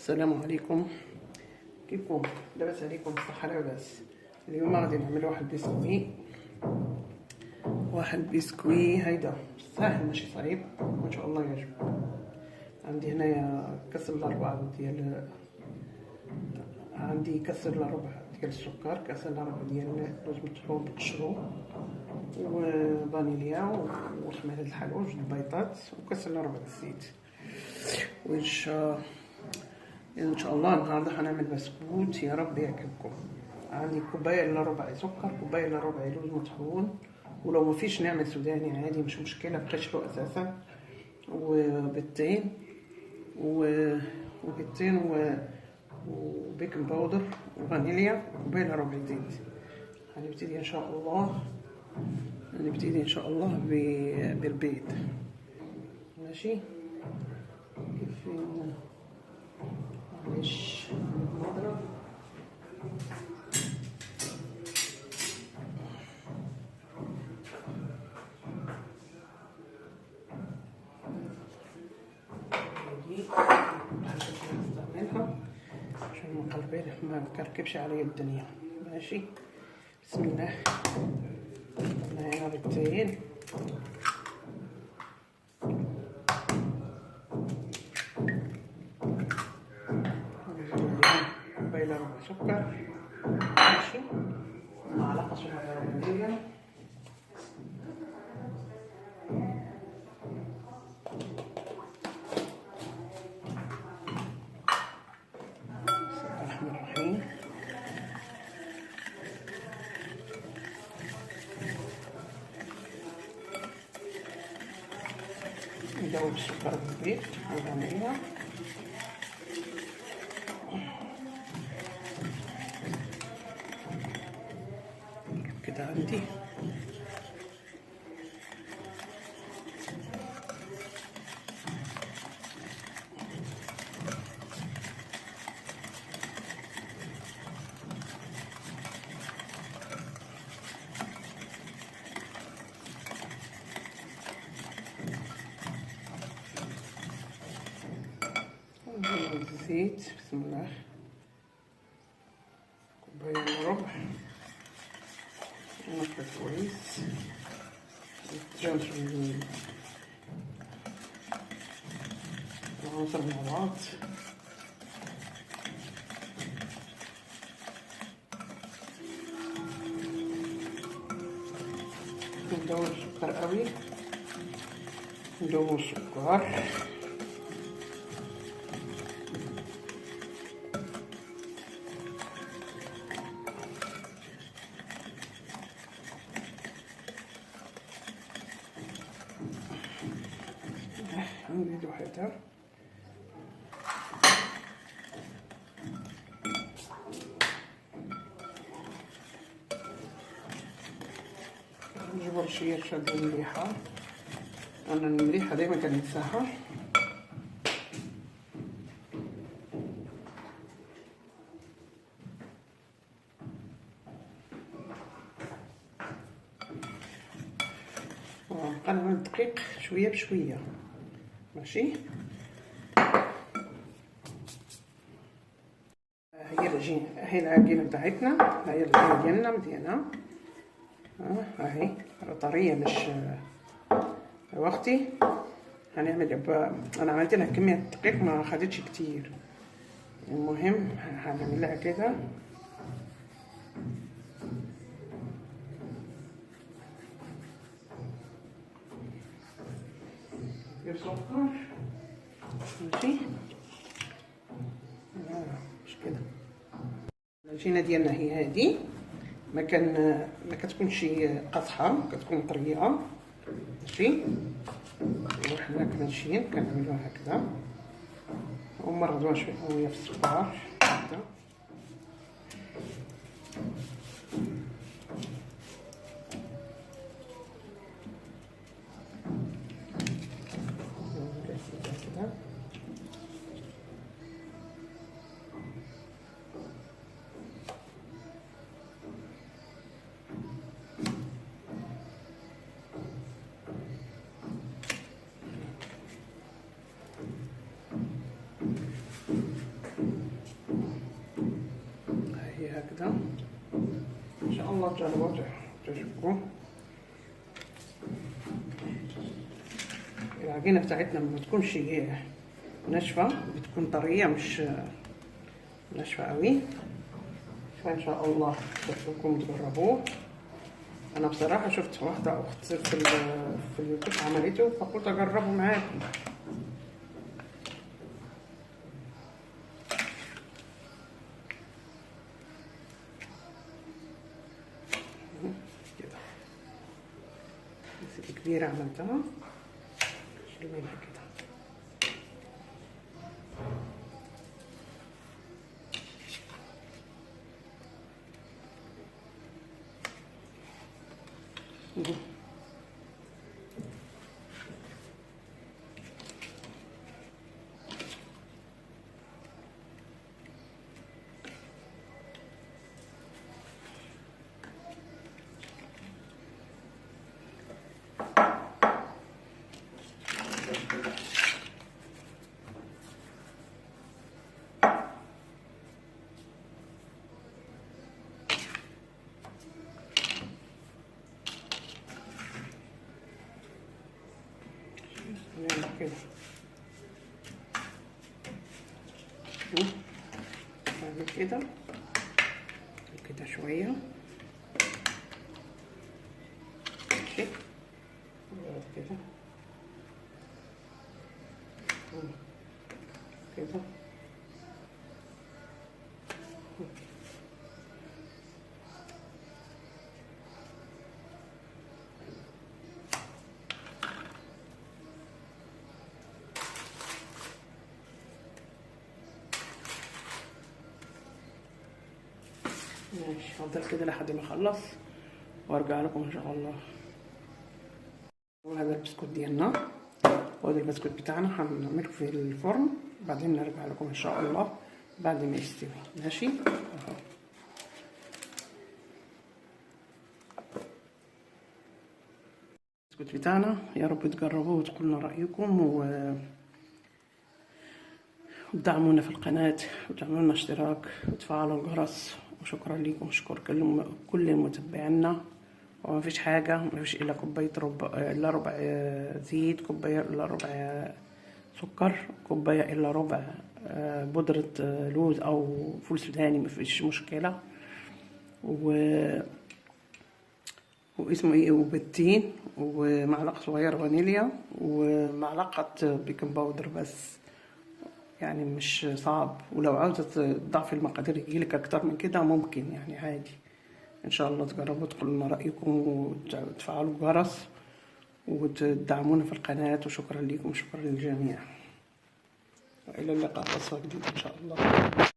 السلام عليكم. كيفكم؟ لاباس عليكم؟ بصحة لاباس. اليوم غادي نعمل واحد البسكوي هيدا ساهل ماشي صعيب، وان شاء الله يعجب. عندي هنايا كاس الا ربع ديال السكر، كاس الا ربع ديال لوز مطحون مقشرو، وفانيليا وخميرة الحلوى، جوج البيضات، وكاس الا ربع الزيت. ان شاء الله النهارده حنعمل بسكوت يا رب يعجبكم. عندي كوبايه الا ربع سكر، كوبايه الا ربع لوز مطحون، ولو ما فيش نعمل سوداني عادي مش مشكله، بقشره اساسا، وبيضتين وبيضتين وبيكنج باودر وفانيليا، كوبايه الا ربع زيت. هنبتدي ان شاء الله بالبيض. ماشي، معلش نضرب. نستعملها عشان ما نكركبش علي الدنيا. ماشي، بسم الله. هنا بيضتين، كوباية الا ربع سكر، ماشي، معلقة صغيرة فانيليا، الرحمن الرحيم. ندوب السكر بالبيض والفانيليا، كده عندي. الزيت، بسم الله، كوباية الا ربع، نخلط كويس، العناصر مع بعض. ندور السكر قوي، ندور السكر، نزيدو حتى نجبر شوية ديال المليحة، أنا المليحة دايما كننساها. ونقلب الدقيق شوية بشوية. ماشي، هي العجينة بتاعتنا، هي العجينة ديالنا مزيانة. هاهي طرية مش وقتي. هنعمل انا عملت لها كمية دقيق ما خدتش كتير. المهم هنعمل لها كده سكر. ماشي، مش كده. العجينة ديالنا هي هادي، ما كتكونش قاصحة، كتكون طرية. ماشي، وحنا كماشيين كنعملوها هكذا، ونمرضوها شوية في السكر هكذا. تجربوا تعجبكم. العجينه بتاعتنا ما بتكونش ناشفه، بتكون طريه مش ناشفه قوي. فان شاء الله تشوفوكم تجربوه. انا بصراحه شفت واحده اخت في اليوتيوب عملته، فقلت اجربه معاكم. كده بس كبيره عملتها، شيل منها كده. نعمل كده نعمل كده كده شوية، ماشي كده كده. ماشي، هفضل كده لحد ما اخلص وارجع لكم ان شاء الله. وهذا البسكوت ديالنا، وهذا البسكوت بتاعنا هنعمله في الفرن، بعدين نرجع لكم ان شاء الله بعد ما يستوي. ماشي اهو. البسكوت بتاعنا يا رب تجربوه وتقولوا لنا رايكم، وتدعمونا في القناه وتعملوا لنا اشتراك وتفعلوا الجرس. وشكرا لكم، وشكر كل متابعينا. وما فيش حاجه، ما فيش الا كوبايه الا ربع زيت، كوبايه الا ربع سكر، كوبايه الا ربع بودره لوز او فول سوداني، ما فيش مشكله. واسمه ايه، وبيضتين، ومعلقه صغيره فانيليا، ومعلقه بيكنج باودر بس، يعني مش صعب. ولو عاوزه تضعفي المقادير يجيلك اكتر من كده ممكن، يعني عادي. ان شاء الله تجربوا تقولوا لنا رايكم وتفعلوا الجرس وتدعمونا في القناه. وشكرا لكم، شكرا للجميع، والى اللقاء في قصه جديده ان شاء الله.